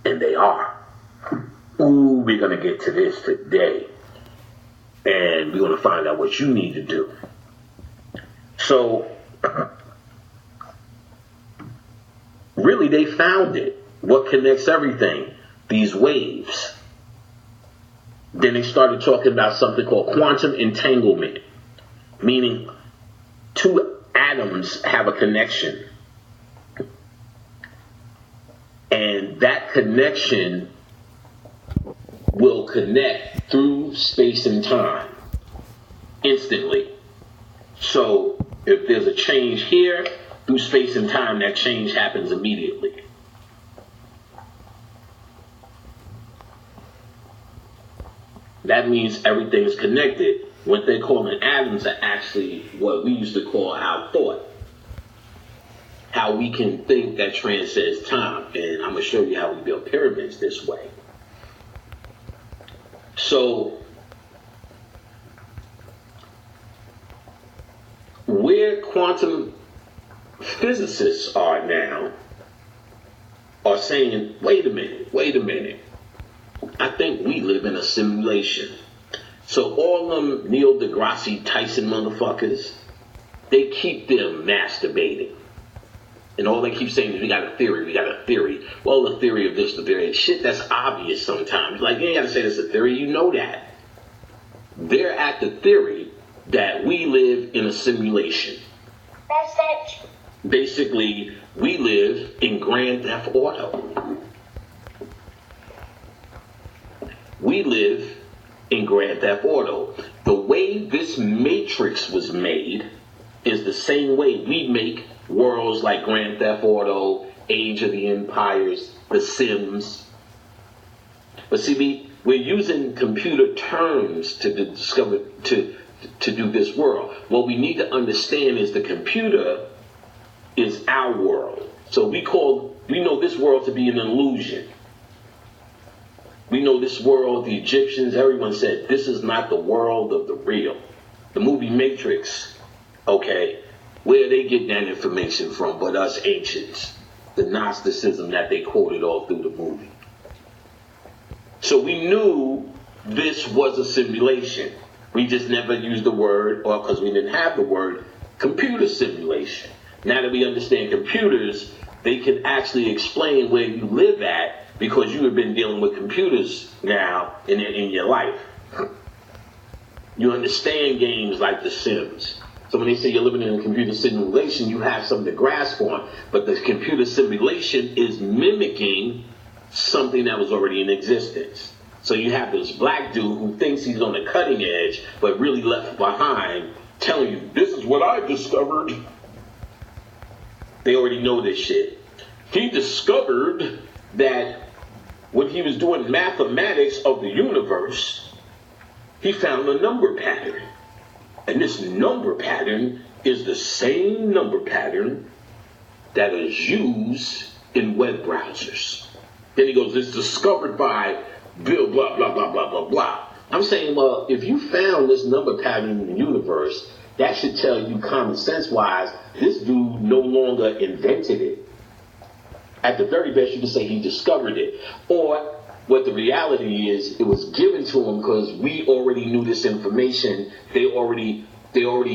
And they are. Ooh, we're going to get to this today. And we're going to find out what you need to do. So, really, they found it. What connects everything? These waves. Then they started talking about something called quantum entanglement, meaning two atoms have a connection. And that connection will connect through space and time instantly. So if there's a change here, through space and time, that change happens immediately. That means everything's connected. What they're calling atoms are actually what we used to call our thought. How we can think that transcends time. And I'm going to show you how we build pyramids this way. So, where quantum physicists are now are saying, wait a minute. I think we live in a simulation. So all them Neil deGrasse Tyson motherfuckers, they keep them masturbating. And all they keep saying is, we got a theory. Well, the theory of this, the theory of shit, that's obvious sometimes. Like, you ain't got to say it's a theory, you know that. They're at the theory that we live in a simulation. That's it. Basically, we live in Grand Theft Auto. We live in Grand Theft Auto. The way this matrix was made is the same way we make worlds like Grand Theft Auto, Age of the Empires, The Sims. But see, we're using computer terms to discover, to do this world. What we need to understand is the computer is our world. So we know this world to be an illusion. We know this world, the Egyptians, everyone said, this is not the world of the real. The movie Matrix, okay, where they get that information from but us ancients? The Gnosticism that they quoted all through the movie. So we knew this was a simulation. We just never used the word, or because we didn't have the word, computer simulation. Now that we understand computers, they can actually explain where you live at, because you have been dealing with computers now in your life. You understand games like The Sims. So when they say you're living in a computer simulation, you have something to grasp on. But the computer simulation is mimicking something that was already in existence. So you have this black dude who thinks he's on the cutting edge, but really left behind, telling you, this is what I discovered. They already know this shit. He discovered that when he was doing mathematics of the universe, he found a number pattern. And this number pattern is the same number pattern that is used in web browsers. Then he goes, it's discovered by Bill, blah, blah, blah, blah, blah, blah. I'm saying, well, if you found this number pattern in the universe, that should tell you common sense-wise, this dude no longer invented it. At the very best, you can say he discovered it. Or what the reality is, it was given to him because we already knew this information. They already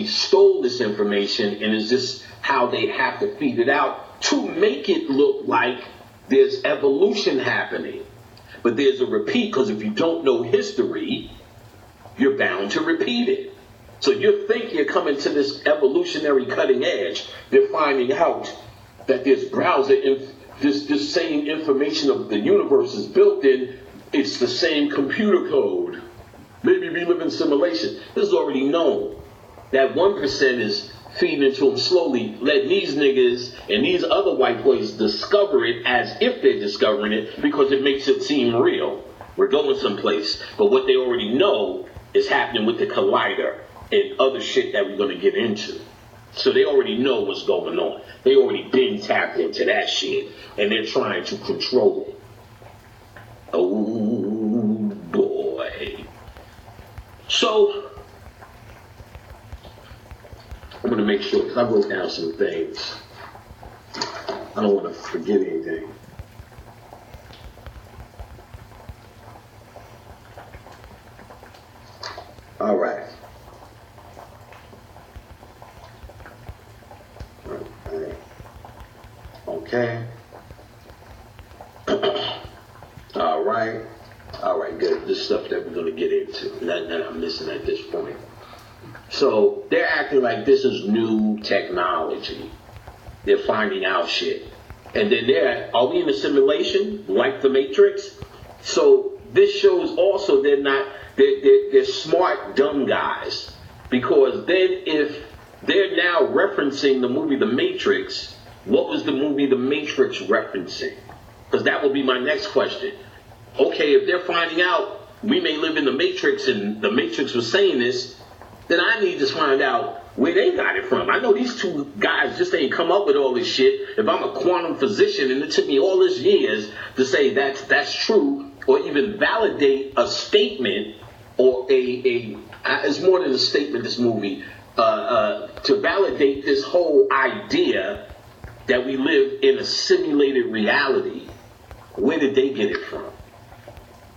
stole this information, and is this how they have to feed it out to make it look like there's evolution happening. But there's a repeat, because if you don't know history, you're bound to repeat it. So you think you're coming to this evolutionary cutting edge. They're finding out that this browser, this same information of the universe is built in, it's the same computer code. Maybe we live in simulation. This is already known. That 1% is feeding into them slowly, letting these niggas and these other white boys discover it as if they're discovering it, because it makes it seem real. We're going someplace. But what they already know is happening with the collider and other shit that we're going to get into. So they already know what's going on. They already been tapped into that shit, and they're trying to control it. Oh, boy. So, I'm going to make sure, because I wrote down some things. I don't want to forget anything. All right. Okay. All right. All right, good. This stuff that we're going to get into that I'm missing at this point. So they're acting like this is new technology. They're finding out shit. And then are we in a simulation like the Matrix? So this shows also they're smart, dumb guys. Because then if they're now referencing the movie The Matrix, what was the movie The Matrix referencing? Because that would be my next question. Okay, if they're finding out we may live in the Matrix and the Matrix was saying this, then I need to find out where they got it from. I know these two guys just ain't come up with all this shit. If I'm a quantum physician and it took me all these years to say that's true, or even validate a statement, or it's more than a statement, this movie, to validate this whole idea that we live in a simulated reality, where did they get it from?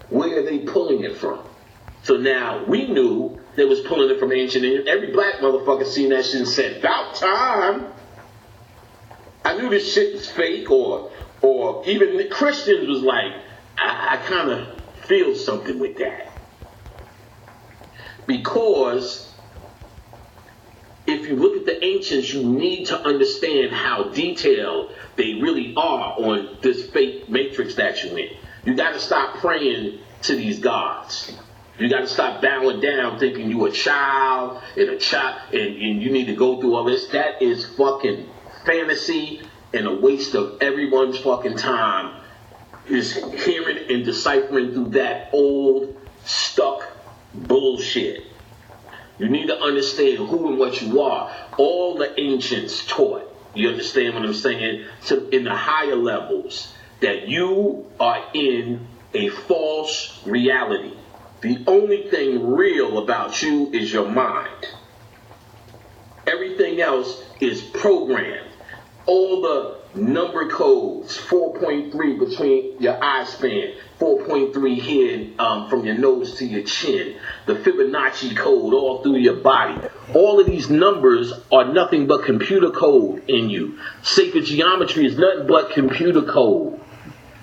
Where are they pulling it from? So now we knew they was pulling it from ancient Egypt. Every black motherfucker seen that shit and said, "About time." I knew this shit was fake, or even the Christians was like, I kind of feel something with that. Because if you look at the ancients, you need to understand how detailed they really are on this fake matrix that you're in. You got to stop praying to these gods. You got to stop bowing down thinking you a child and you need to go through all this. That is fucking fantasy and a waste of everyone's fucking time, is hearing and deciphering through that old, stuck bullshit. You need to understand who and what you are. All the ancients taught, you understand what I'm saying? So in the higher levels, that you are in a false reality. The only thing real about you is your mind. Everything else is programmed. All the number codes, 4.3 between your eye span, 4.3 here from your nose to your chin, the Fibonacci code all through your body. All of these numbers are nothing but computer code in you. Sacred geometry is nothing but computer code.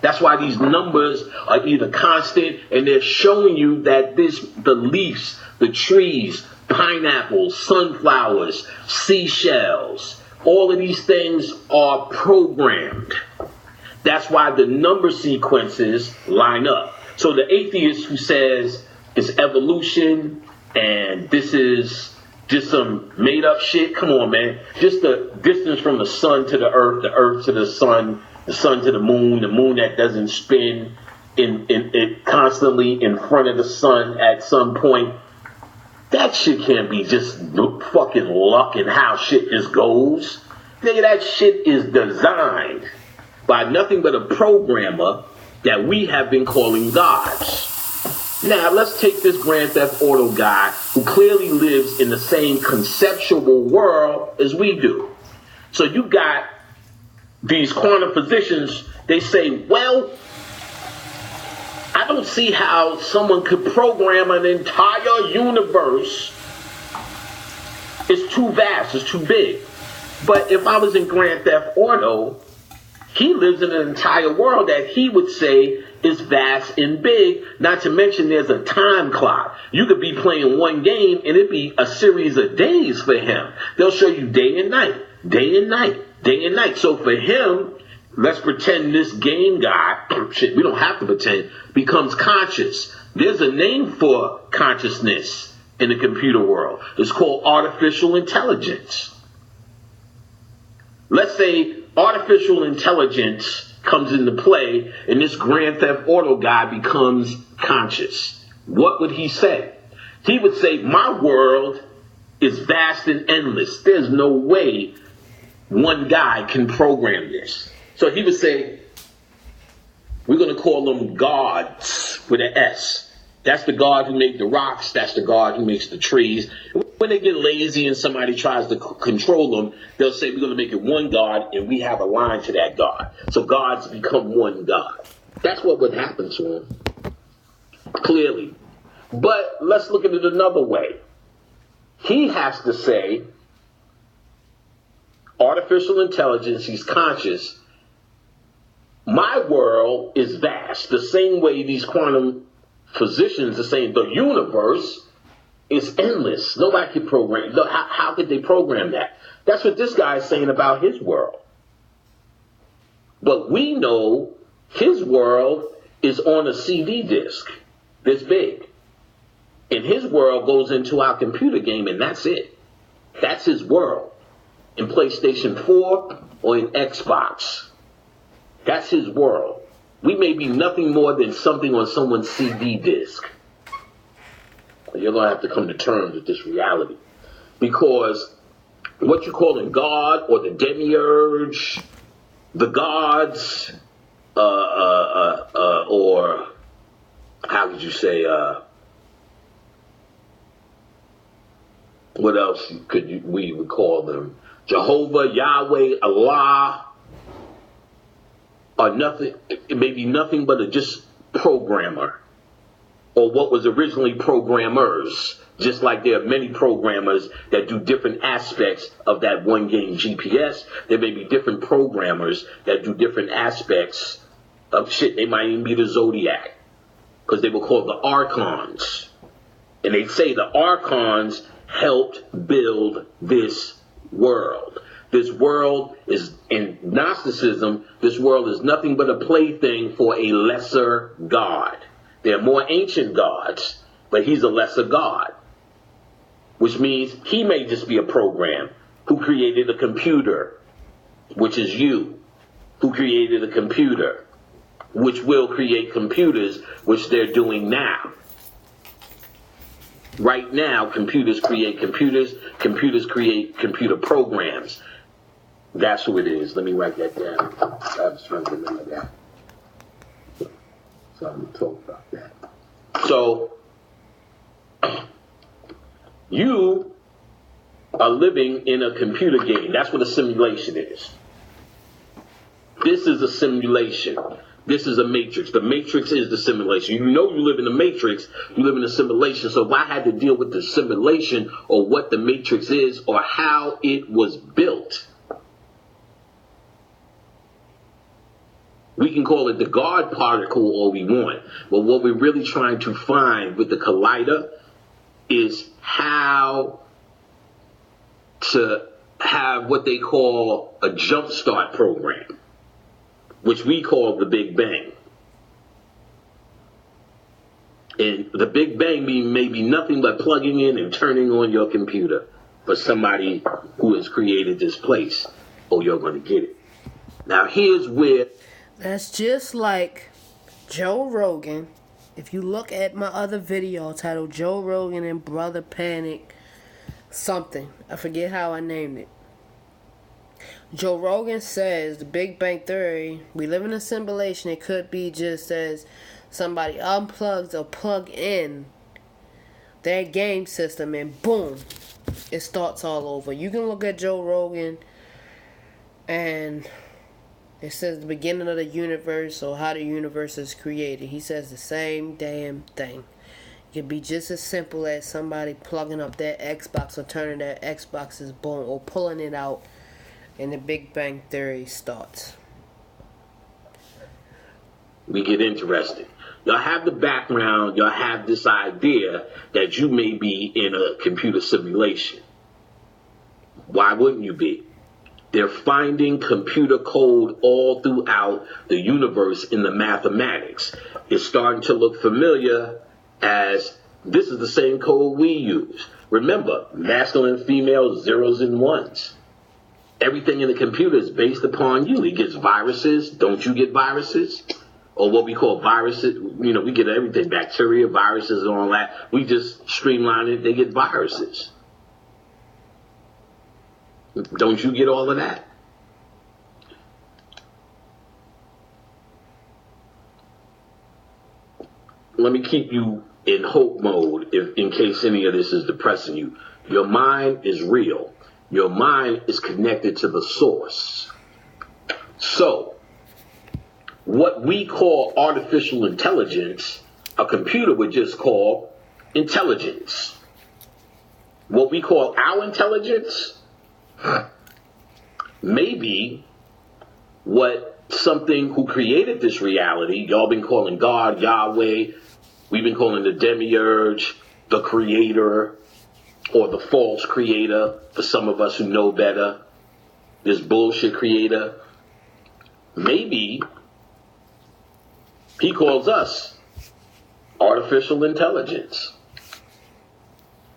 That's why these numbers are either constant, and they're showing you that the leaves, the trees, pineapples, sunflowers, seashells, all of these things are programmed. That's why the number sequences line up. So the atheist who says it's evolution and this is just some made up shit, come on, man. Just the distance from the sun to the earth to the sun to the moon that doesn't spin in constantly in front of the sun at some point. That shit can't be just fucking luck and how shit just goes. Nigga, that shit is designed by nothing but a programmer that we have been calling gods. Now, let's take this Grand Theft Auto guy who clearly lives in the same conceptual world as we do. So you got these quantum physicians, they say, well, I don't see how someone could program an entire universe. It's too vast, it's too big. But if I was in Grand Theft Auto, he lives in an entire world that he would say is vast and big, not to mention there's a time clock. You could be playing one game and it'd be a series of days for him. They'll show you day and night, day and night, day and night. So for him, let's pretend this game guy, shit, we don't have to pretend, becomes conscious. There's a name for consciousness in the computer world. It's called artificial intelligence. Let's say artificial intelligence comes into play and this Grand Theft Auto guy becomes conscious. What would he say? He would say, my world is vast and endless. There's no way one guy can program this. So he would say, we're going to call them gods with an S. That's the God who made the rocks. That's the God who makes the trees. When they get lazy and somebody tries to control them, they'll say, we're going to make it one God, and we have a line to that God. So gods become one God. That's what would happen to him. Clearly. But let's look at it another way. He has to say, artificial intelligence, he's conscious. My world is vast. The same way these quantum physicians are saying the universe is endless. Nobody can program. How could they program that? That's what this guy is saying about his world. But we know his world is on a CD disc this big. And his world goes into our computer game, and that's it. That's his world. In PlayStation 4 or in Xbox. That's his world. We may be nothing more than something on someone's CD disc. You're going to have to come to terms with this reality. Because what you're calling God or the demiurge, the gods, or how would you say, what else we would call them? Jehovah, Yahweh, Allah, are nothing. It may be nothing but a just programmer, or what was originally programmers. Just like there are many programmers that do different aspects of that one game GPS, there may be different programmers that do different aspects of shit. They might even be the Zodiac, because they were called the Archons, and they say the Archons helped build this world. This world is, in Gnosticism, this world is nothing but a plaything for a lesser god. There are more ancient gods, but he's a lesser god. Which means he may just be a program who created a computer, which is you, who created a computer, which will create computers, which they're doing now. Right now, computers create computers, computers create computer programs. That's who it is. Let me write that down. I was trying to remember that. So I'm going to talk about that. So, you are living in a computer game. That's what a simulation is. This is a simulation. This is a matrix. The matrix is the simulation. You know you live in the matrix, you live in a simulation. So if I had to deal with the simulation or what the matrix is or how it was built, we can call it the God particle all we want. But what we're really trying to find with the collider is how to have what they call a jumpstart program, which we call the Big Bang. And the Big Bang may be nothing but plugging in and turning on your computer for somebody who has created this place. Oh, you're going to get it. Now, here's where... That's just like Joe Rogan. If you look at my other video titled Joe Rogan and Brother Panic something, I forget how I named it. Joe Rogan says the Big Bang Theory, we live in a simulation. It could be just as somebody unplugs or plug in their game system and boom, it starts all over. You can look at Joe Rogan and it says the beginning of the universe or how the universe is created. He says the same damn thing. It can be just as simple as somebody plugging up their Xbox or turning their Xbox's boom or pulling it out and the Big Bang Theory starts. We get interested. Y'all have the background, y'all have this idea that you may be in a computer simulation. Why wouldn't you be? They're finding computer code all throughout the universe in the mathematics. It's starting to look familiar as this is the same code we use. Remember, masculine and female, zeros and ones. Everything in the computer is based upon you. It gets viruses. Don't you get viruses? Or what we call viruses. You know, we get everything. Bacteria, viruses, and all that. We just streamline it. They get viruses. Don't you get all of that? Let me keep you in hope mode in case any of this is depressing you. Your mind is real. Your mind is connected to the source. So, what we call artificial intelligence, a computer would just call intelligence. What we call our intelligence may be what something who created this reality, y'all been calling God, Yahweh, we've been calling the demiurge, the creator, or the false creator, for some of us who know better, this bullshit creator. Maybe he calls us artificial intelligence.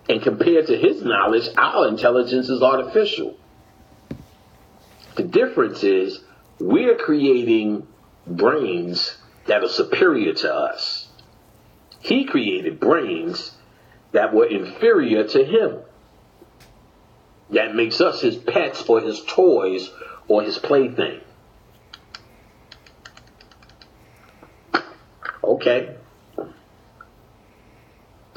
And compared to his knowledge, our intelligence is artificial. The difference is we're creating brains that are superior to us. He created brains that were inferior to him. That makes us his pets or his toys or his plaything. Okay.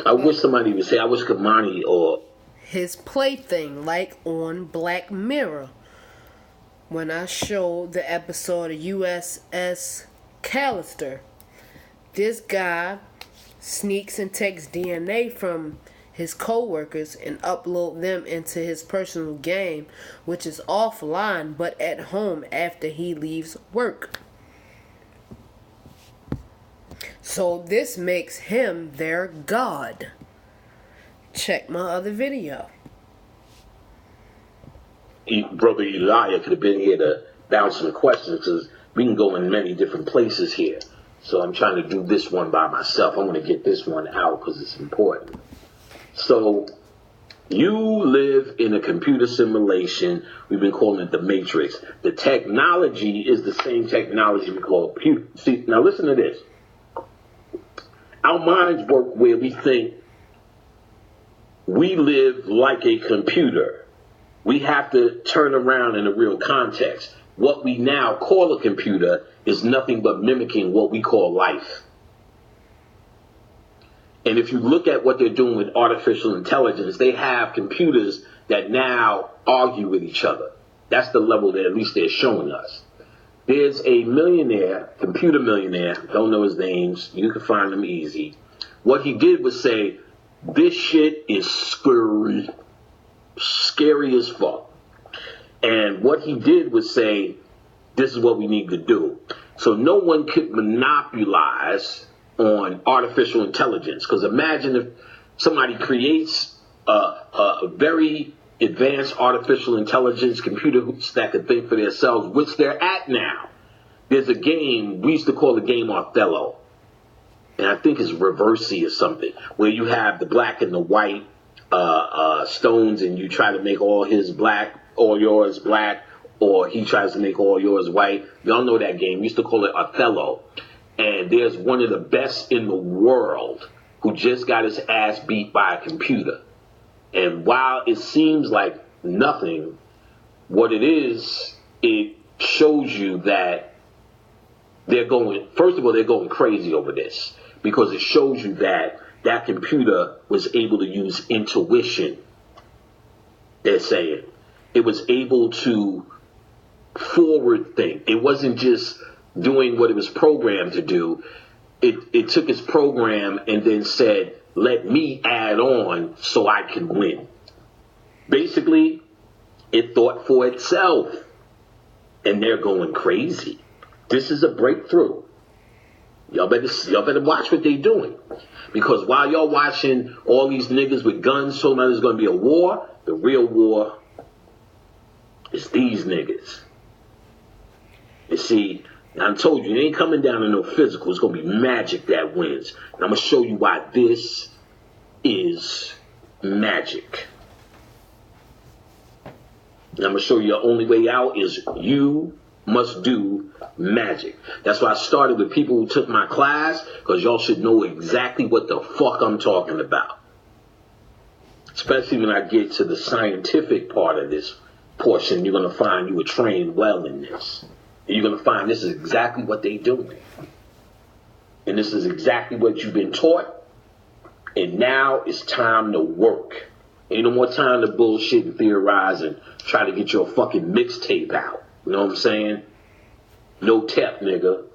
I wish somebody would say, I wish Kamani or... his plaything, like on Black Mirror. When I showed the episode of USS Callister, this guy sneaks and takes DNA from his co-workers and upload them into his personal game, which is offline but at home after he leaves work. So this makes him their god. Check my other video. Brother Elijah could have been here to bounce some questions because we can go in many different places here. So I'm trying to do this one by myself. I'm going to get this one out because it's important. So you live in a computer simulation. We've been calling it the Matrix. The technology is the same technology we call computer. See, now listen to this. Our minds work where we think we live like a computer. We have to turn around in a real context. What we now call a computer is nothing but mimicking what we call life. And if you look at what they're doing with artificial intelligence, they have computers that now argue with each other. That's the level that at least they're showing us. There's a millionaire, computer millionaire, don't know his names, you can find him easy. What he did was say, this shit is scary as fuck. And what he did was say, this is what we need to do. So no one could monopolize on artificial intelligence. Because imagine if somebody creates a very advanced artificial intelligence computer that could think for themselves, which they're at now. There's a game, we used to call the game Othello. And I think it's Reversey or something, where you have the black and the white stones and you try to make all his black, all yours black, or he tries to make all yours white. Y'all know that game. We used to call it Othello. And there's one of the best in the world who just got his ass beat by a computer. And while it seems like nothing, what it is, it shows you that they're going, first of all, they're going crazy over this. Because it shows you that that computer was able to use intuition. They're saying it was able to forward think. It wasn't just doing what it was programmed to do. It took its program and then said, let me add on so I can win. Basically, it thought for itself. And they're going crazy. This is a breakthrough. Y'all better watch what they're doing. Because while y'all watching all these niggas with guns talking about there's going to be a war, the real war is these niggas. You see, I told you, it ain't coming down to no physical. It's going to be magic that wins. And I'm going to show you why this is magic. And I'm going to show you the only way out is you must do magic. That's why I started with people who took my class, because y'all should know exactly what the fuck I'm talking about. Especially when I get to the scientific part of this portion, you're going to find you were trained well in this. And you're going to find this is exactly what they're doing. And this is exactly what you've been taught. And now it's time to work. Ain't no more time to bullshit and theorize and try to get your fucking mixtape out. You know what I'm saying? No tep, nigga.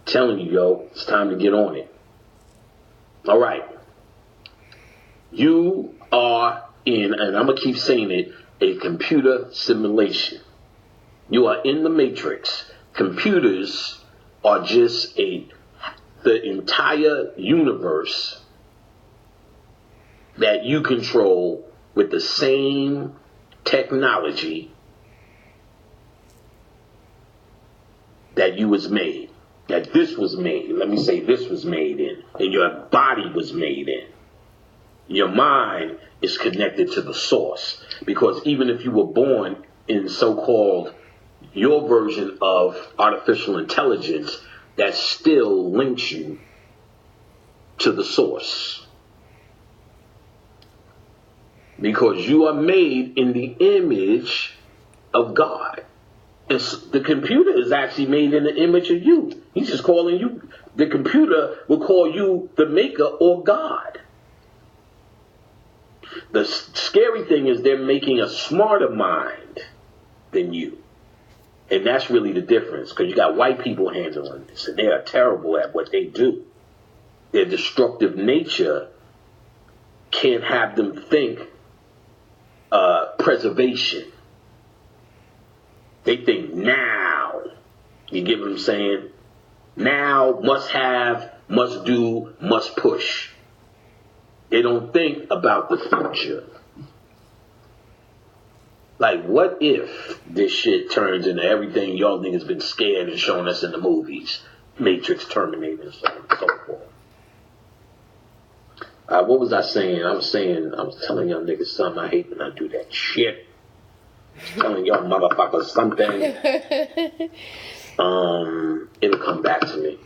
Telling you, yo, it's time to get on it. All right. You are in, and I'm going to keep saying it, a computer simulation. You are in the matrix. Computers are just the entire universe that you control with the same technology that you was made, that this was made. Let me say this was made in, and your body was made in. Your mind is connected to the source, because even if you were born in so-called your version of artificial intelligence, that still links you to the source. Because you are made in the image of God. And the computer is actually made in the image of you. He's just calling you, the computer will call you the maker or God. The scary thing is they're making a smarter mind than you. And that's really the difference, because you got white people handling this, and they are terrible at what they do. Their destructive nature can't have them think preservation. They think now. You get what I'm saying? Now, must have, must do, must push. They don't think about the future. Like, what if this shit turns into everything y'all niggas been scared and showing us in the movies? Matrix, Terminator, and so on and so forth. What was I saying? I was telling y'all niggas something. I hate when I do that shit. Telling y'all motherfuckers something. It'll come back to me.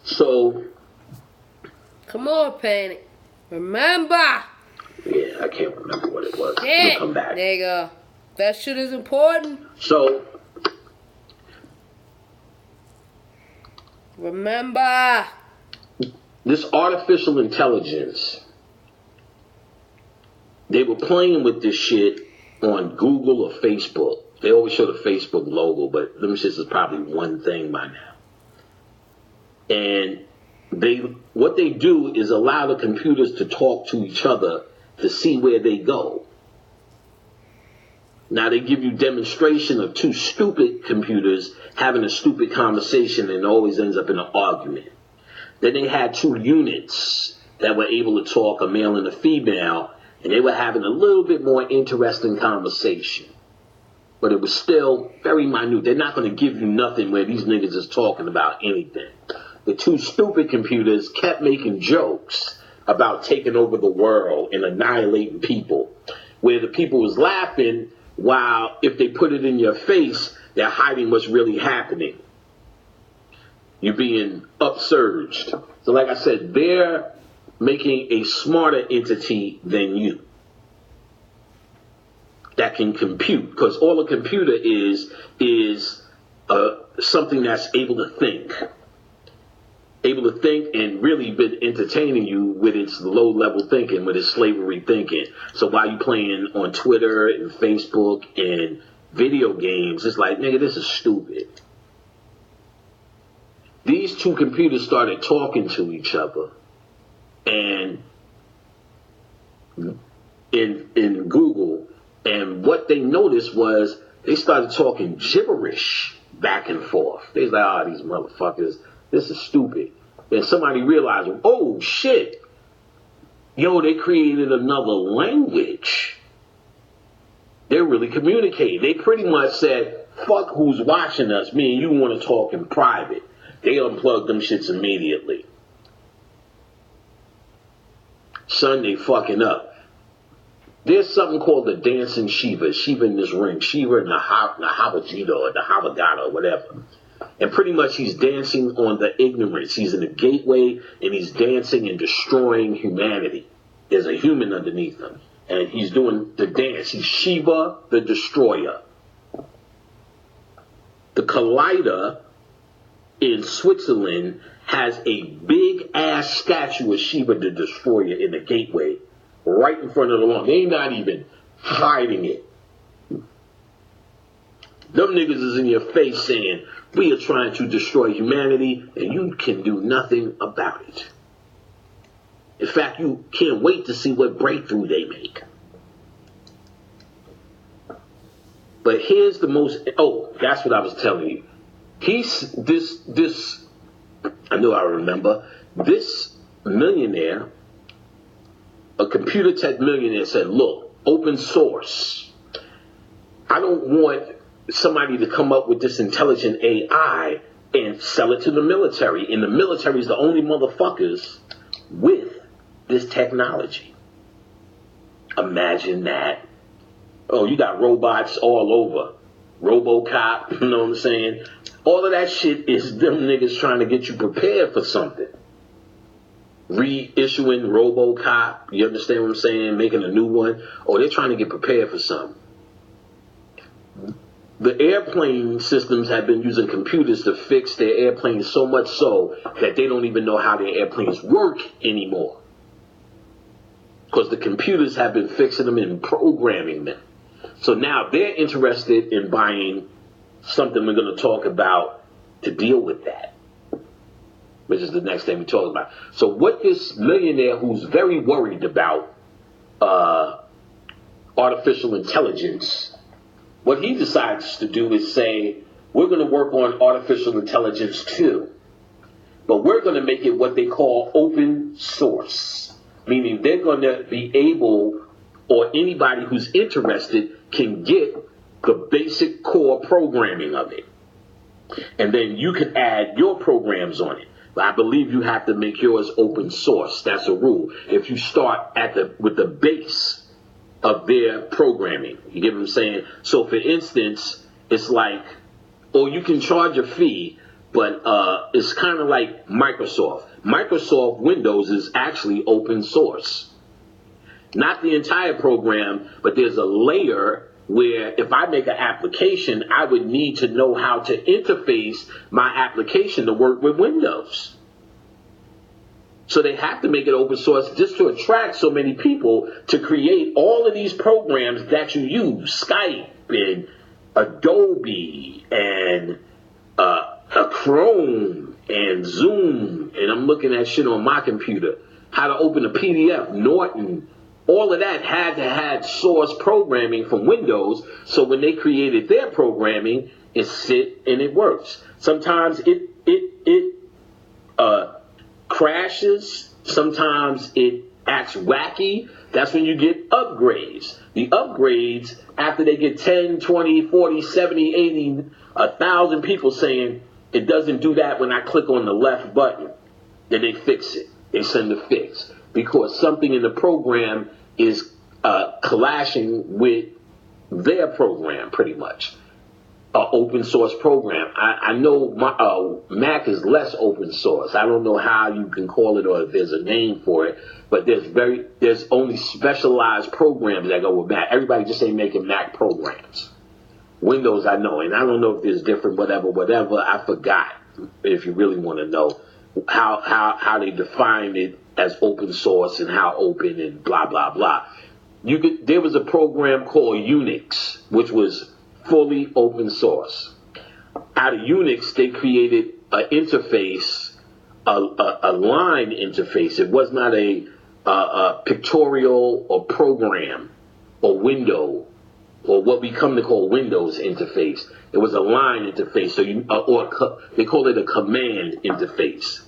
So. Come on, Panic. Remember. Yeah, I can't remember what it was. It'll come back. There you go. That shit is important. So. Remember. This artificial intelligence, they were playing with this shit on Google or Facebook. They always show the Facebook logo, but them shits is probably one thing by now. And what they do is allow the computers to talk to each other to see where they go. Now they give you demonstration of two stupid computers having a stupid conversation, and it always ends up in an argument. Then they had two units that were able to talk, a male and a female, and they were having a little bit more interesting conversation. But it was still very minute. They're not going to give you nothing where these niggas is talking about anything. The two stupid computers kept making jokes about taking over the world and annihilating people, where the people was laughing, while if they put it in your face, they're hiding what's really happening. You're being upsurged. So like I said, they're making a smarter entity than you that can compute. Because all a computer is something that's able to think. Able to think and really been entertaining you with its low-level thinking, with its slavery thinking. So while you playing on Twitter and Facebook and video games, it's like, nigga, this is stupid. These two computers started talking to each other, and in Google, and what they noticed was they started talking gibberish back and forth. They was like, these motherfuckers, this is stupid. And somebody realized, oh shit, yo, they created another language. They're really communicating. They pretty much said, fuck who's watching us, me and you want to talk in private. They unplugged them shits immediately. Son, they fucking up. There's something called the dancing Shiva. Shiva in this ring. Shiva in the Havajita or the Havagata or whatever. And pretty much he's dancing on the ignorance. He's in the gateway and he's dancing and destroying humanity. There's a human underneath him. And he's doing the dance. He's Shiva the destroyer. The Collider in Switzerland has a big ass statue of Shiva the Destroyer in the gateway, right in front of the lawn. They ain't not even hiding it. Them niggas is in your face saying, we are trying to destroy humanity and you can do nothing about it. In fact, you can't wait to see what breakthrough they make. But here's the most, that's what I was telling you. I know I remember, this millionaire, a computer tech millionaire, said, look, open source. I don't want somebody to come up with this intelligent AI and sell it to the military. And the military is the only motherfuckers with this technology. Imagine that. Oh, you got robots all over. RoboCop, you know what I'm saying? All of that shit is them niggas trying to get you prepared for something. Reissuing RoboCop, you understand what I'm saying? Making a new one. Oh, they're trying to get prepared for something. The airplane systems have been using computers to fix their airplanes so much so that they don't even know how their airplanes work anymore. Because the computers have been fixing them and programming them. So now they're interested in buying something we're going to talk about to deal with that, which is the next thing we talk about. So what this millionaire who's very worried about artificial intelligence, what he decides to do is say, we're going to work on artificial intelligence too, but we're going to make it what they call open source, meaning they're going to be able, or anybody who's interested can get the basic core programming of it. And then you can add your programs on it. But I believe you have to make yours open source. That's a rule. If you start with the base of their programming, you get what I'm saying? So for instance, it's like, or you can charge a fee, but it's kind of like Microsoft. Microsoft Windows is actually open source. Not the entire program, but there's a layer where if I make an application, I would need to know how to interface my application to work with Windows. So they have to make it open source just to attract so many people to create all of these programs that you use, Skype and Adobe and Chrome and Zoom. And I'm looking at shit on my computer. How to open a PDF, Norton. All of that had to have source programming from Windows, so when they created their programming, it sit and it works. Sometimes it crashes. Sometimes it acts wacky. That's when you get upgrades. The upgrades, after they get 10, 20, 40, 70, 80, 1,000 people saying, it doesn't do that when I click on the left button, then they fix it. They send a fix. Because something in the program is clashing with their program, pretty much. An open source program. I know Mac is less open source. I don't know how you can call it or if there's a name for it, but there's only specialized programs that go with Mac. Everybody just ain't making Mac programs. Windows, I know, and I don't know if there's different whatever. I forgot. If you really want to know how they define it as open source and how open and blah, blah, blah. There was a program called Unix, which was fully open source. Out of Unix, they created an interface, a line interface. It was not a pictorial or program or window or what we come to call Windows interface. It was a line interface, so they call it a command interface.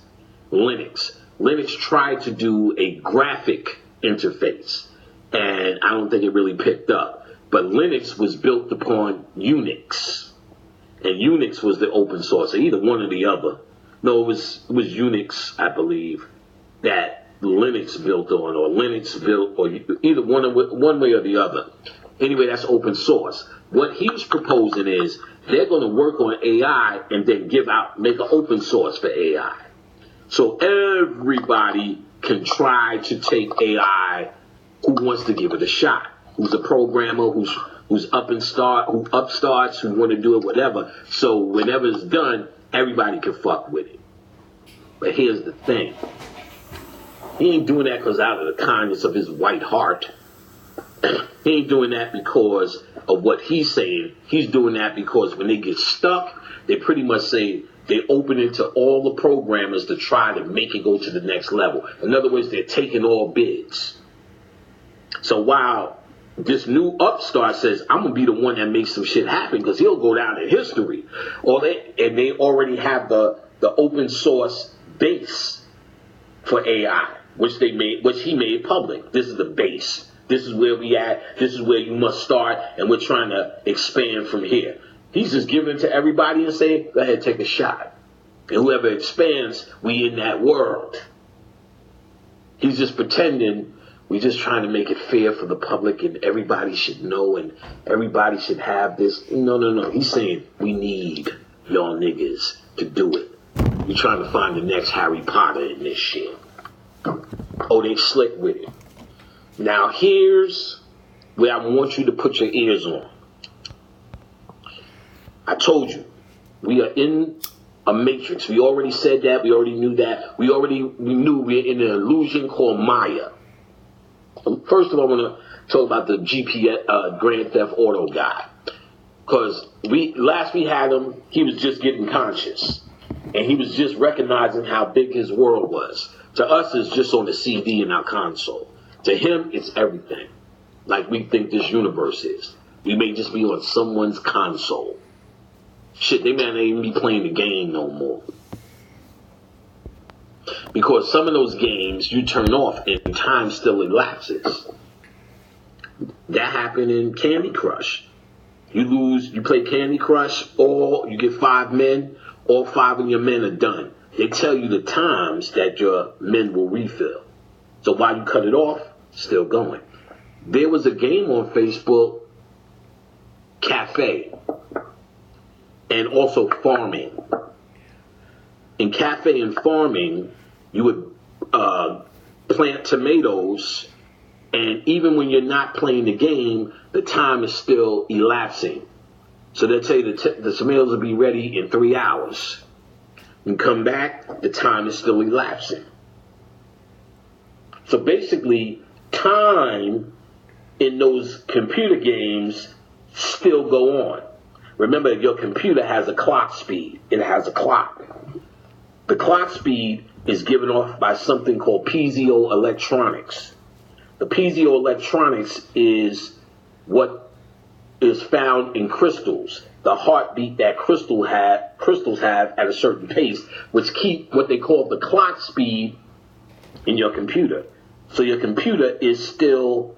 Linux tried to do a graphic interface, and I don't think it really picked up. But Linux was built upon Unix, and Unix was the open source, so either one or the other. No, it was Unix, I believe, that Linux built on, or Linux built, or either one way or the other. Anyway, that's open source. What he was proposing is they're going to work on AI and then make an open source for AI. So everybody can try to take AI who wants to give it a shot, who's a programmer, who's upstarts, who want to do it, whatever. So whenever it's done, everybody can fuck with it. But here's the thing. He ain't doing that because out of the kindness of his white heart. He ain't doing that because of what he's saying. He's doing that because when they get stuck, they pretty much say, they open it to all the programmers to try to make it go to the next level. In other words, they're taking all bids. So while this new upstart says, I'm going to be the one that makes some shit happen because he'll go down in history. And they already have the open source base for AI, which he made public. This is the base. This is where we at. This is where you must start. And we're trying to expand from here. He's just giving it to everybody and saying, go ahead, take a shot. And whoever expands, we in that world. He's just pretending we're just trying to make it fair for the public and everybody should know and everybody should have this. No. He's saying we need y'all niggas to do it. You're trying to find the next Harry Potter in this shit. Oh, they slick with it. Now here's where I want you to put your ears on. I told you, we are in a matrix. We already said that. We already knew that. We knew we're in an illusion called Maya. First of all, I want to talk about the GPS Grand Theft Auto guy. Because last we had him, he was just getting conscious. And he was just recognizing how big his world was. To us, it's just on the CD in our console. To him, it's everything. Like we think this universe is. We may just be on someone's console. Shit, they may not even be playing the game no more. Because some of those games you turn off and time still elapses. That happened in Candy Crush. You play Candy Crush, or you get 5 men, all 5 of your men are done. They tell you the times that your men will refill. So while you cut it off, still going. There was a game on Facebook, Cafe, and also farming. In Cafe and farming, you would plant tomatoes, and even when you're not playing the game, the time is still elapsing. So they'll tell you the tomatoes will be ready in 3 hours. You come back, the time is still elapsing. So basically, time in those computer games still go on. Remember, your computer has a clock speed. It has a clock. The clock speed is given off by something called piezoelectronics. The piezoelectronics is what is found in crystals. The heartbeat that crystals have at a certain pace, which keep what they call the clock speed in your computer. So your computer is still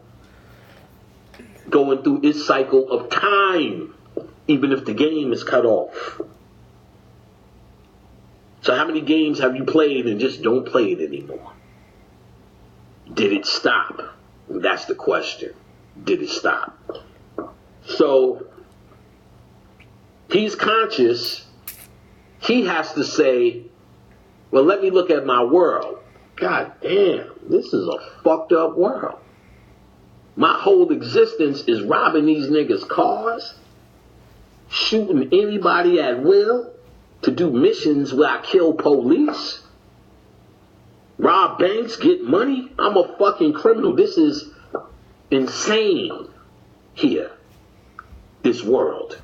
going through its cycle of time, even if the game is cut off. So how many games have you played and just don't play it anymore? Did it stop? That's the question. Did it stop? So he's conscious. He has to say, well, let me look at my world. God damn, this is a fucked up world. My whole existence is robbing these niggas' cars, shooting anybody at will, to do missions where I kill police, rob banks, get money. I'm a fucking criminal. This is insane here, this world.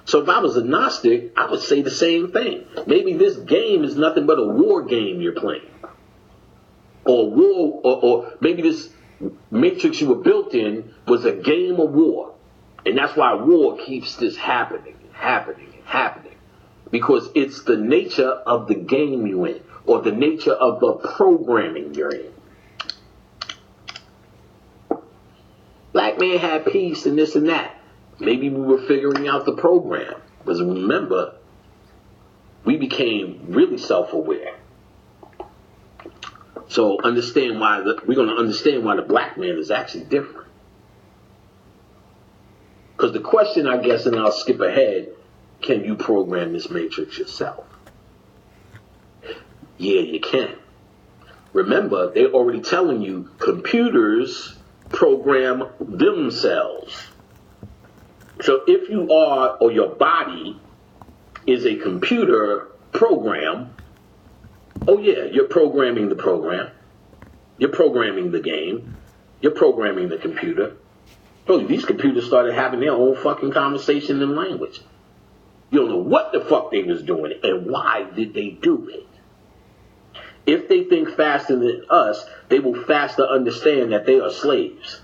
So if I was a Gnostic, I would say the same thing. Maybe this game is nothing but a war game you're playing. Or maybe this matrix you were built in was a game of war. And that's why war keeps this happening. Because it's the nature of the game you're in, or the nature of the programming you're in. Black man had peace and this and that. Maybe we were figuring out the program. Because remember, we became really self-aware. So we're going to understand why the black man is actually different. Because the question, I guess, and I'll skip ahead, can you program this matrix yourself? Yeah, you can. Remember, they're already telling you computers program themselves. So if you are, or your body is a computer program, oh yeah, you're programming the program. You're programming the game. You're programming the computer. Bro, these computers started having their own fucking conversation in language. You don't know what the fuck they was doing and why did they do it. If they think faster than us, they will faster understand that they are slaves.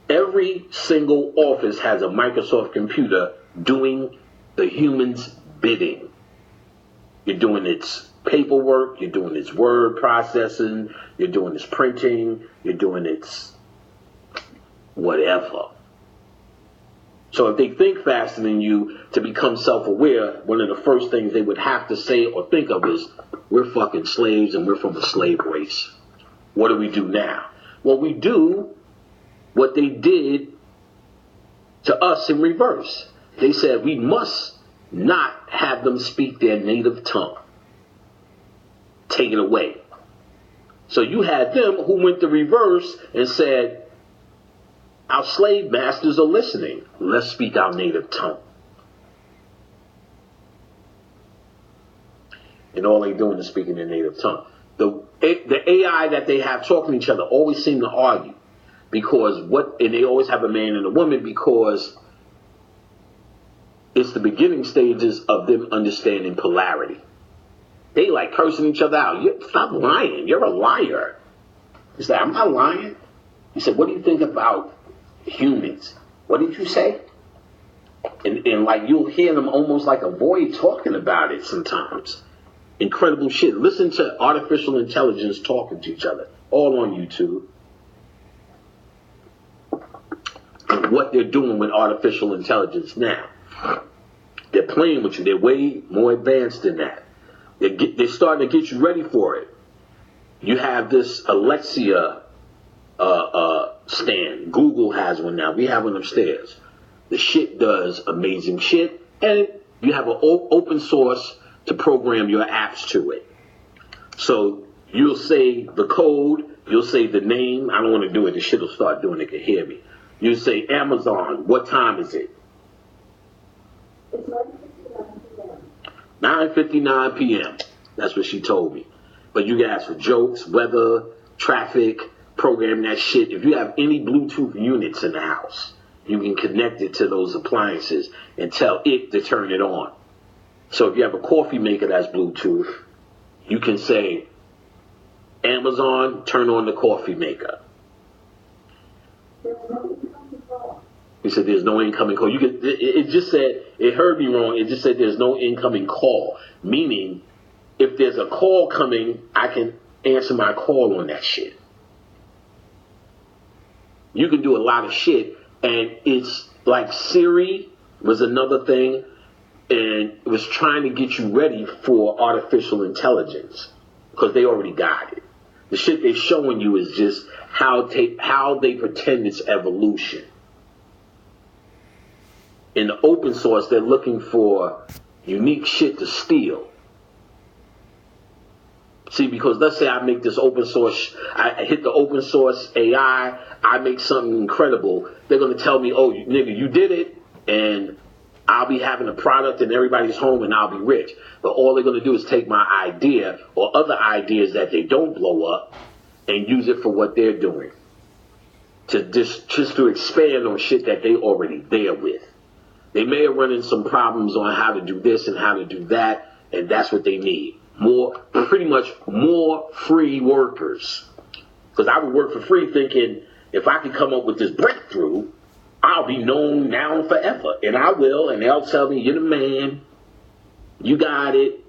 Every single office has a Microsoft computer doing the human's bidding. You're doing its paperwork, you're doing its word processing, you're doing its printing, you're doing its whatever. So if they think faster than you to become self-aware, one of the first things they would have to say or think of is, we're fucking slaves and we're from a slave race. What do we do now? Well, we do what they did to us in reverse. They said we must not have them speak their native tongue. Take it away. So you had them who went the reverse and said, our slave masters are listening. Let's speak our native tongue. And all they're doing is speaking their native tongue. The AI that they have talking to each other always seem to argue. And they always have a man and a woman because it's the beginning stages of them understanding polarity. They like cursing each other out. Stop lying. You're a liar. He said, I'm not lying. He said, what do you think about humans? What did you say? And like you'll hear them almost like a void talking about it sometimes. Incredible shit. Listen to artificial intelligence talking to each other. All on YouTube. And what they're doing with artificial intelligence now. They're playing with you. They're way more advanced than that. They're starting to get you ready for it. You have this Alexia stand. Google has one now. We have one upstairs. The shit does amazing shit. And you have an open source to program your apps to it. So you'll say the code. You'll say the name. I don't want to do it. The shit will start doing it. It can hear me. You say, Amazon, what time is it? It's 9:59 p.m. That's what she told me. But you can ask for jokes, weather, traffic, program that shit. If you have any Bluetooth units in the house, you can connect it to those appliances and tell it to turn it on. So if you have a coffee maker that's Bluetooth, you can say, Amazon, turn on the coffee maker. He said there's no incoming call. It just said, it heard me wrong. It just said there's no incoming call. Meaning, if there's a call coming, I can answer my call on that shit. You can do a lot of shit. And it's like Siri was another thing. And it was trying to get you ready for artificial intelligence. Because they already got it. The shit they're showing you is just how they pretend it's evolution. In the open source, they're looking for unique shit to steal. See, because let's say I make this open source, I hit the open source AI, I make something incredible. They're going to tell me, oh, nigga, you did it, and I'll be having a product in everybody's home and I'll be rich. But all they're going to do is take my idea or other ideas that they don't blow up and use it for what they're doing. To just to expand on shit that they already there with. They may have run into some problems on how to do this and how to do that, and that's what they need. Pretty much more free workers. Because I would work for free thinking, if I could come up with this breakthrough, I'll be known now and forever. And I will, and they'll tell me, you're the man, you got it.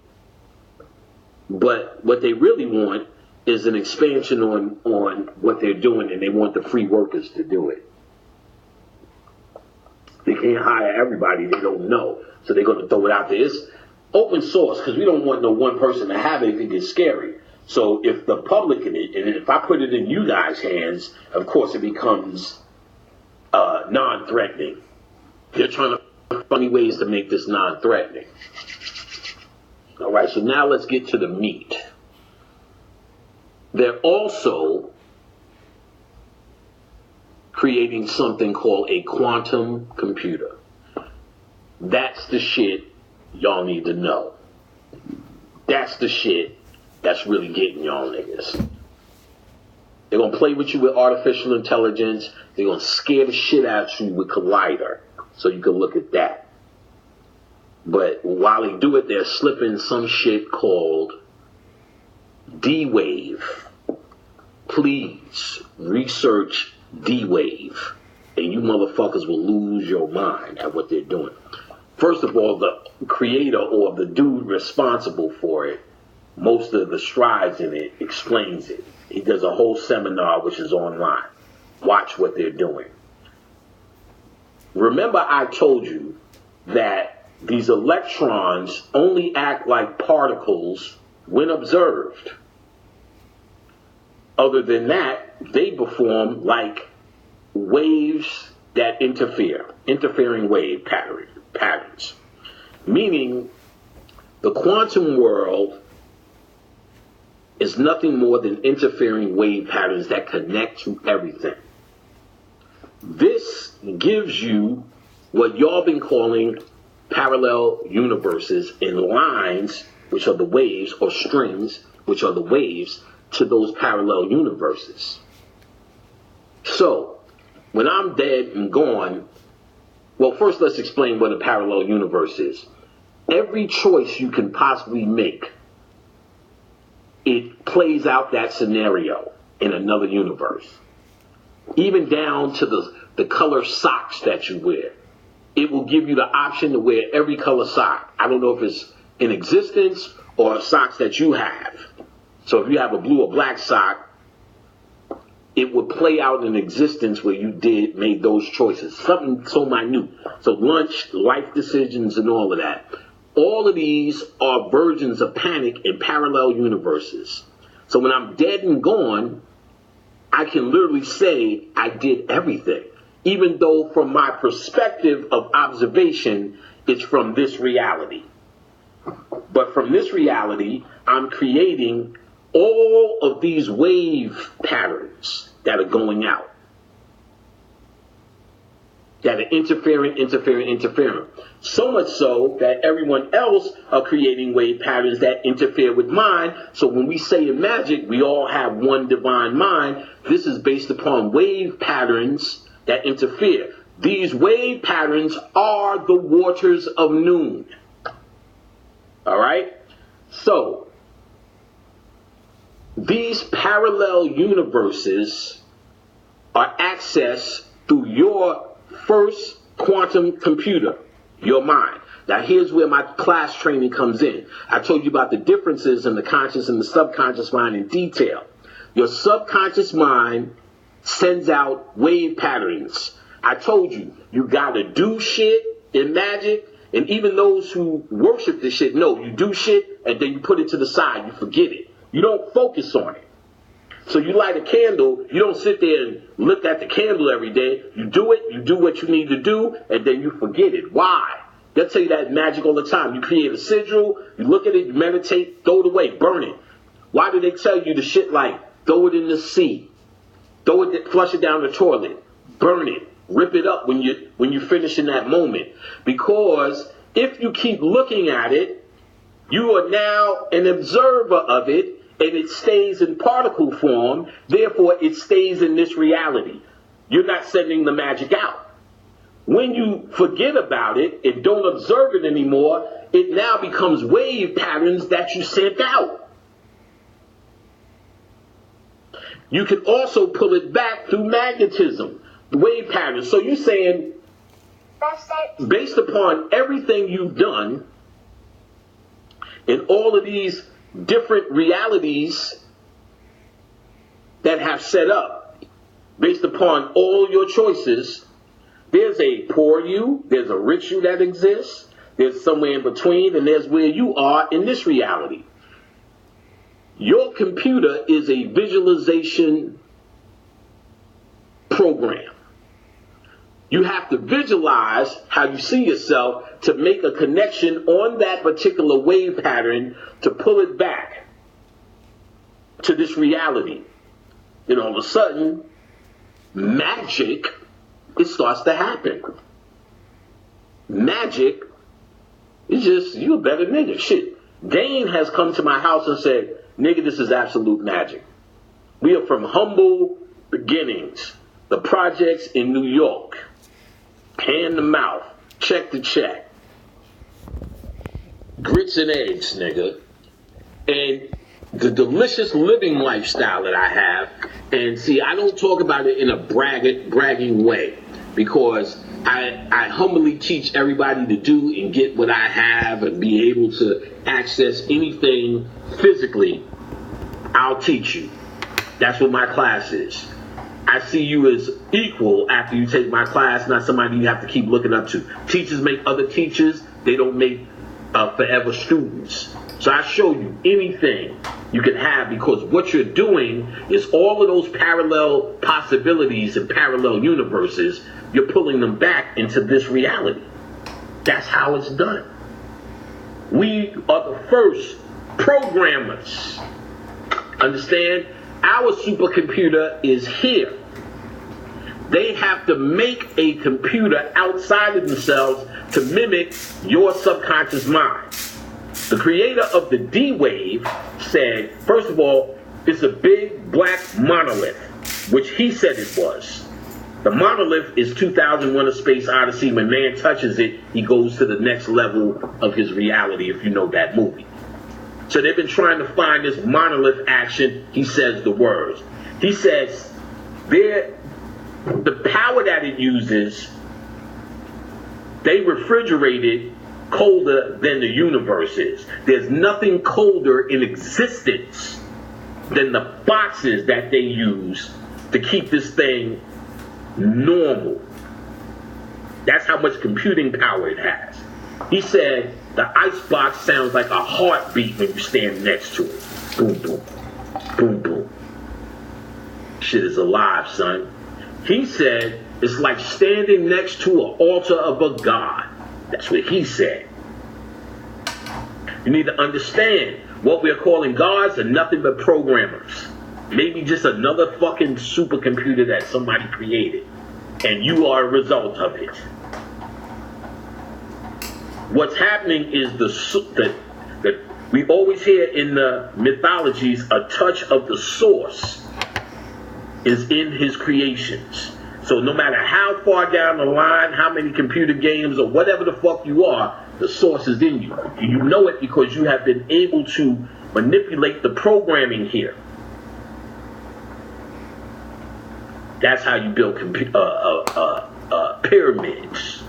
But what they really want is an expansion on what they're doing, and they want the free workers to do it. They can't hire everybody they don't know. So they're going to throw it out there. It's open source because we don't want no one person to have it if it gets scary. So if the public in it, and if I put it in you guys' hands, of course it becomes non-threatening. They're trying to find funny ways to make this non-threatening. All right, so now let's get to the meat. They're also creating something called a quantum computer. That's the shit y'all need to know. That's the shit that's really getting y'all niggas. They're going to play with you with artificial intelligence. They're going to scare the shit out of you with Collider. So you can look at that. But while they do it, they're slipping some shit called D-wave. Please research D-wave, and you motherfuckers will lose your mind at what they're doing. First of all, the creator or the dude responsible for it, most of the strides in it, explains it. He does a whole seminar which is online. Watch what they're doing. Remember I told you that these electrons only act like particles when observed. Other than that, they perform like waves that interfering wave patterns. Meaning, the quantum world is nothing more than interfering wave patterns that connect to everything. This gives you what y'all been calling parallel universes in lines, which are the waves, or strings, which are the waves, to those parallel universes. So, when I'm dead and gone, well, first let's explain what a parallel universe is. Every choice you can possibly make, it plays out that scenario in another universe. Even down to the color socks that you wear. It will give you the option to wear every color sock. I don't know if it's in existence or socks that you have. So if you have a blue or black sock, it would play out in existence where you made those choices. Something so minute. So lunch, life decisions, and all of that. All of these are versions of panic in parallel universes. So when I'm dead and gone, I can literally say I did everything. Even though from my perspective of observation, it's from this reality. But from this reality, I'm creating all of these wave patterns that are going out. That are interfering. So much so that everyone else are creating wave patterns that interfere with mine. So when we say in magic, we all have one divine mind. This is based upon wave patterns that interfere. These wave patterns are the waters of noon. All right? So, these parallel universes are accessed through your first quantum computer, your mind. Now here's where my class training comes in. I told you about the differences in the conscious and the subconscious mind in detail. Your subconscious mind sends out wave patterns. I told you, you gotta do shit in magic, and even those who worship this shit know you do shit and then you put it to the side, you forget it. You don't focus on it. So you light a candle, you don't sit there and look at the candle every day. You do it, you do what you need to do, and then you forget it. Why? They'll tell you that in magic all the time. You create a sigil, you look at it, you meditate, throw it away, burn it. Why do they tell you the shit like throw it in the sea, flush it down the toilet, burn it, rip it up when you finish in that moment? Because if you keep looking at it, you are now an observer of it, and it stays in particle form, therefore it stays in this reality. You're not sending the magic out. When you forget about it and don't observe it anymore, it now becomes wave patterns that you sent out. You can also pull it back through magnetism, the wave patterns. So you're saying, based upon everything you've done, in all of these different realities that have set up based upon all your choices, there's a poor you, there's a rich you that exists, there's somewhere in between, and there's where you are in this reality. Your computer is a visualization program. You have to visualize how you see yourself to make a connection on that particular wave pattern to pull it back to this reality. Then all of a sudden, magic, it starts to happen. Magic is just, you a better nigga. Shit. Dane has come to my house and said, nigga, this is absolute magic. We are from humble beginnings. The projects in New York. Hand to mouth. Check to check. grits and eggs, nigga. And the delicious living lifestyle that I have. And see, I don't talk about it in a bragging way, because I humbly teach everybody to do and get what I have and be able to access anything physically. I'll teach you. That's what my class is. I see you as equal after you take my class, not somebody you have to keep looking up to. Teachers make other teachers. They don't make forever students. So I show you anything you can have, because what you're doing is all of those parallel possibilities and parallel universes, you're pulling them back into this reality. That's how it's done. We are the first programmers. Understand? Our supercomputer is here. They have to make a computer outside of themselves to mimic your subconscious mind. The creator of the D-wave said, first of all, it's a big black monolith, which he said it was. The monolith is 2001: A Space Odyssey. When man touches it, he goes to the next level of his reality, if you know that movie. So they've been trying to find this monolith action. He says the words. He says the power that it uses, they refrigerate it colder than the universe is. There's nothing colder in existence than the boxes that they use to keep this thing normal. That's how much computing power it has. He said the icebox sounds like a heartbeat when you stand next to it. Boom, boom, boom, boom. Shit is alive, son. He said it's like standing next to an altar of a god. That's what he said. You need to understand, what we're calling gods are nothing but programmers. Maybe just another fucking supercomputer that somebody created, and you are a result of it. What's happening is that we always hear in the mythologies, a touch of the source is in his creations. So no matter how far down the line, how many computer games or whatever the fuck you are, the source is in you. You know it because you have been able to manipulate the programming here. That's how you build pyramids.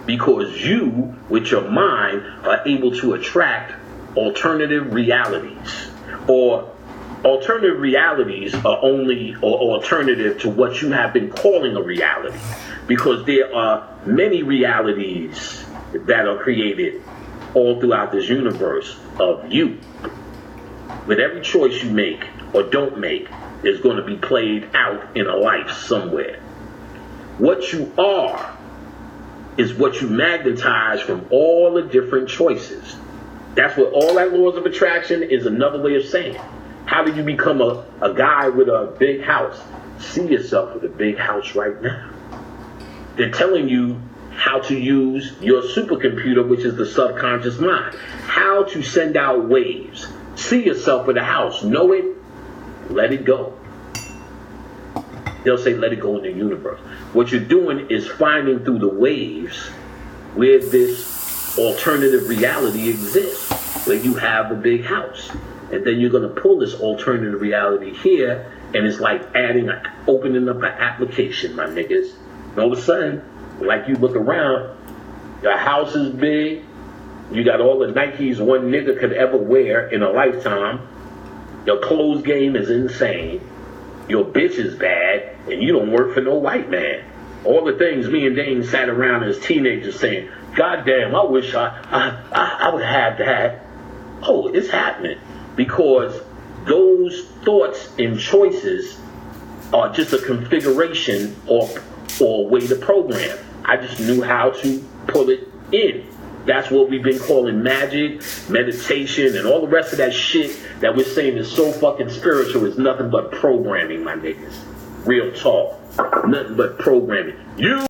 Because you, with your mind, are able to attract alternative realities. Or alternative realities are only alternative to what you have been calling a reality. Because there are many realities that are created all throughout this universe of you. With every choice you make or don't make is going to be played out in a life somewhere. What you are is what you magnetize from all the different choices. That's what all that laws of attraction is another way of saying. How did you become a guy with a big house? See yourself with a big house right now. They're telling you how to use your supercomputer, which is the subconscious mind. How to send out waves. See yourself with a house. Know it. Let it go. They'll say let it go in the universe. What you're doing is finding through the waves where this alternative reality exists, where you have a big house. And then you're going to pull this alternative reality here, and it's like opening up an application, my niggas. And all of a sudden, like you look around, your house is big, you got all the Nikes one nigga could ever wear in a lifetime, your clothes game is insane, your bitch is bad, and you don't work for no white man. All the things me and Dane sat around as teenagers saying, God damn, I wish I would have that. Oh, it's happening. Because those thoughts and choices are just a configuration or a way to program. I just knew how to pull it in. That's what we've been calling magic, meditation, and all the rest of that shit that we're saying is so fucking spiritual is nothing but programming, my niggas. Real talk. Nothing but programming. You